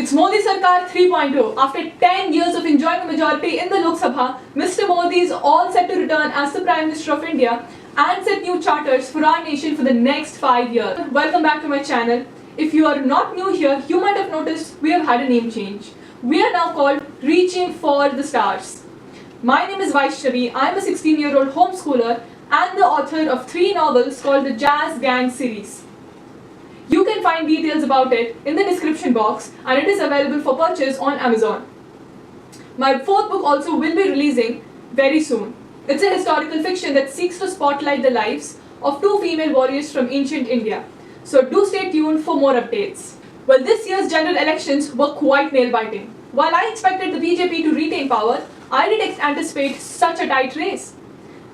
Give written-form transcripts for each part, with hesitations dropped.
It's Modi Sarkar 3.0. After 10 years of enjoying a majority in the Lok Sabha, Mr. Modi is all set to return as the Prime Minister of India and set new charters for our nation for the next 5 years. Welcome back to my channel. If you are not new here, you might have noticed we have had a name change. We are now called Reaching for the Stars. My name is Vaishnavi. I am a 16-year-old homeschooler and the author of 3 novels called the Jazz Gang series. You can find details about it in the description box and it is available for purchase on Amazon. My 4th book also will be releasing very soon. It's a historical fiction that seeks to spotlight the lives of 2 female warriors from ancient India. So do stay tuned for more updates. Well, this year's general elections were quite nail-biting. While I expected the BJP to retain power, I didn't anticipate such a tight race.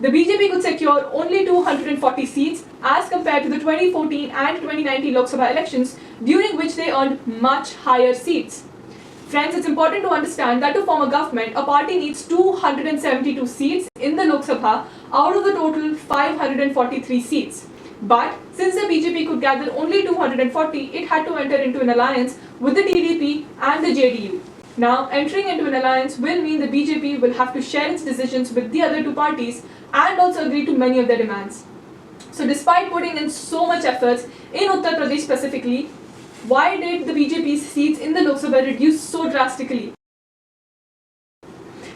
The BJP could secure only 240 seats as compared to the 2014 and 2019 Lok Sabha elections, during which they earned much higher seats. Friends, it's important to understand that to form a government, a party needs 272 seats in the Lok Sabha out of the total 543 seats. But since the BJP could gather only 240, it had to enter into an alliance with the TDP and the JDU. Now, entering into an alliance will mean the BJP will have to share its decisions with the other 2 parties and also agree to many of their demands. So despite putting in so much efforts in Uttar Pradesh specifically, why did the BJP's seats in the Lok Sabha reduce so drastically?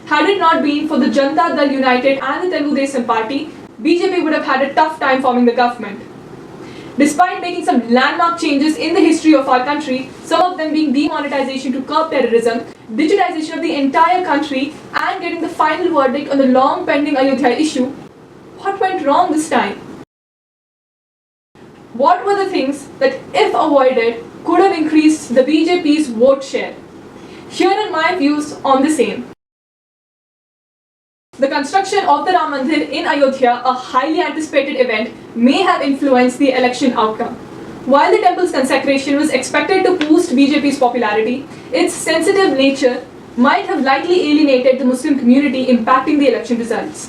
Had it not been for the Janata Dal United and the Telugu Desam Party, BJP would have had a tough time forming the government. Despite making some landmark changes in the history of our country, some of them being demonetization to curb terrorism, digitization of the entire country, and getting the final verdict on the long pending Ayodhya issue, what went wrong this time? What were the things that, if avoided, could have increased the BJP's vote share? Here are my views on the same. The construction of the Ram Mandir in Ayodhya, a highly anticipated event, may have influenced the election outcome. While the temple's consecration was expected to boost BJP's popularity, its sensitive nature might have likely alienated the Muslim community, impacting the election results.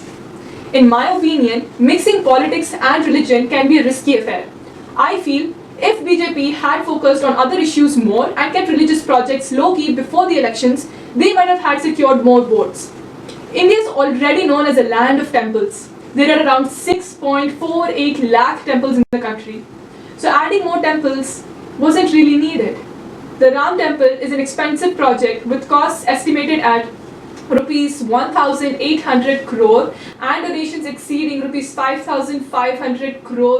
In my opinion, mixing politics and religion can be a risky affair. I feel if BJP had focused on other issues more and kept religious projects low-key before the elections, they might have had secured more votes. India is already known as a land of temples. There are around 6.48 lakh temples in the country. So adding more temples wasn't really needed. The Ram Temple is an expensive project with costs estimated at rupees 1,800 crore and donations exceeding rupees 5,500 crore.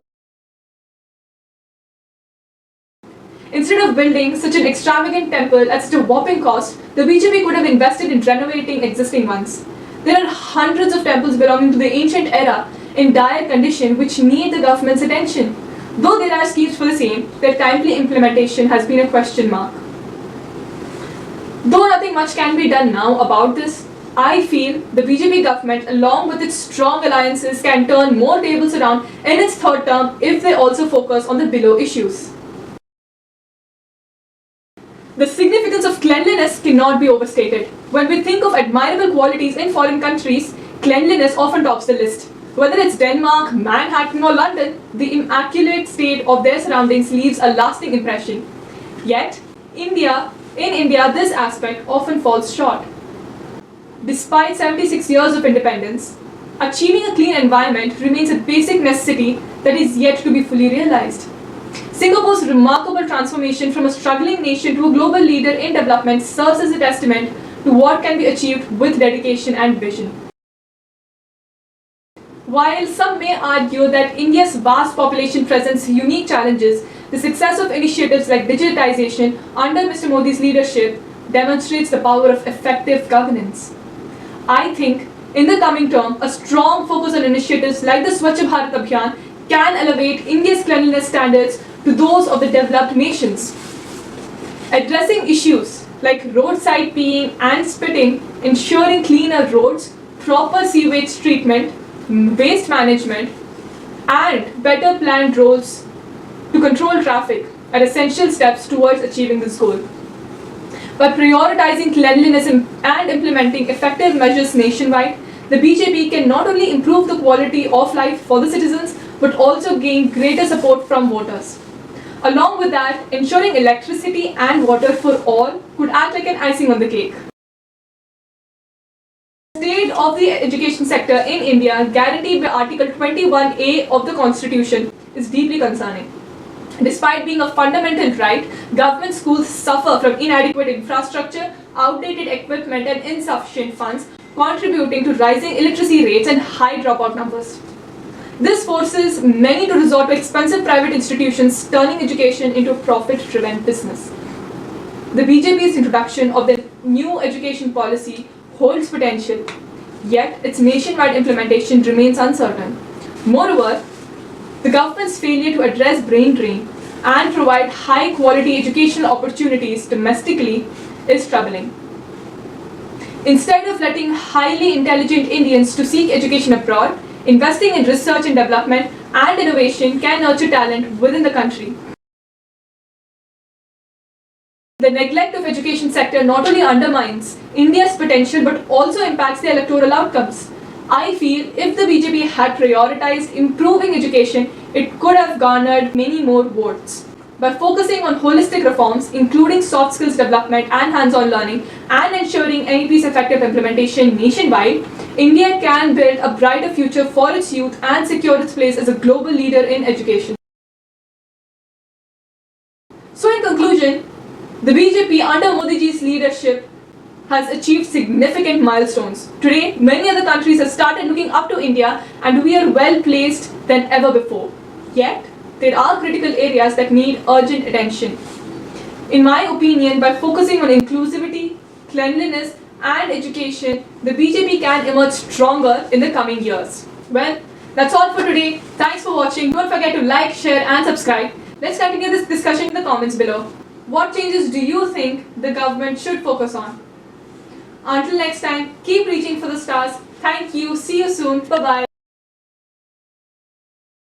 Instead of building such an extravagant temple at such a whopping cost, the BJP could have invested in renovating existing ones. There are hundreds of temples belonging to the ancient era in dire condition which need the government's attention. Though there are schemes for the same, their timely implementation has been a question mark. Though nothing much can be done now about this, I feel the BJP government, along with its strong alliances, can turn more tables around in its 3rd term if they also focus on the below issues. The significance of cleanliness cannot be overstated. When we think of admirable qualities in foreign countries, cleanliness often tops the list. Whether it's Denmark, Manhattan or London, the immaculate state of their surroundings leaves a lasting impression. Yet, in India, this aspect often falls short. Despite 76 years of independence, achieving a clean environment remains a basic necessity that is yet to be fully realized. Singapore's remarkable transformation from a struggling nation to a global leader in development serves as a testament to what can be achieved with dedication and vision. While some may argue that India's vast population presents unique challenges, the success of initiatives like digitization under Mr. Modi's leadership demonstrates the power of effective governance. I think in the coming term, a strong focus on initiatives like the Swachh Bharat Abhiyan can elevate India's cleanliness standards to those of the developed nations. Addressing issues like roadside peeing and spitting, ensuring cleaner roads, proper sewage treatment, waste management, and better planned roads to control traffic are essential steps towards achieving this goal. By prioritizing cleanliness and implementing effective measures nationwide, the BJP can not only improve the quality of life for the citizens but also gain greater support from voters. Along with that, ensuring electricity and water for all could act like an icing on the cake. The state of the education sector in India, guaranteed by Article 21A of the Constitution, is deeply concerning. Despite being a fundamental right, government schools suffer from inadequate infrastructure, outdated equipment, and insufficient funds, contributing to rising illiteracy rates and high dropout numbers. This forces many to resort to expensive private institutions, turning education into a profit-driven business. The BJP's introduction of the new education policy holds potential, yet its nationwide implementation remains uncertain. Moreover, the government's failure to address brain drain and provide high-quality educational opportunities domestically is troubling. Instead of letting highly intelligent Indians to seek education abroad, investing in research and development and innovation can nurture talent within the country. The neglect of education sector not only undermines India's potential but also impacts the electoral outcomes. I feel if the BJP had prioritized improving education, it could have garnered many more votes. By focusing on holistic reforms, including soft skills development and hands-on learning, and ensuring NEP's effective implementation nationwide, India can build a brighter future for its youth and secure its place as a global leader in education. So in conclusion, the BJP under Modi ji's leadership has achieved significant milestones. Today, many other countries have started looking up to India and we are well placed than ever before. Yet, there are critical areas that need urgent attention. In my opinion, by focusing on inclusivity, cleanliness and education, the BJP can emerge stronger in the coming years. Well, that's all for today. Thanks for watching. Don't forget to like, share and subscribe. Let's continue this discussion in the comments below. What changes do you think the government should focus on? Until next time, keep reaching for the stars. Thank you. See you soon. Bye-bye.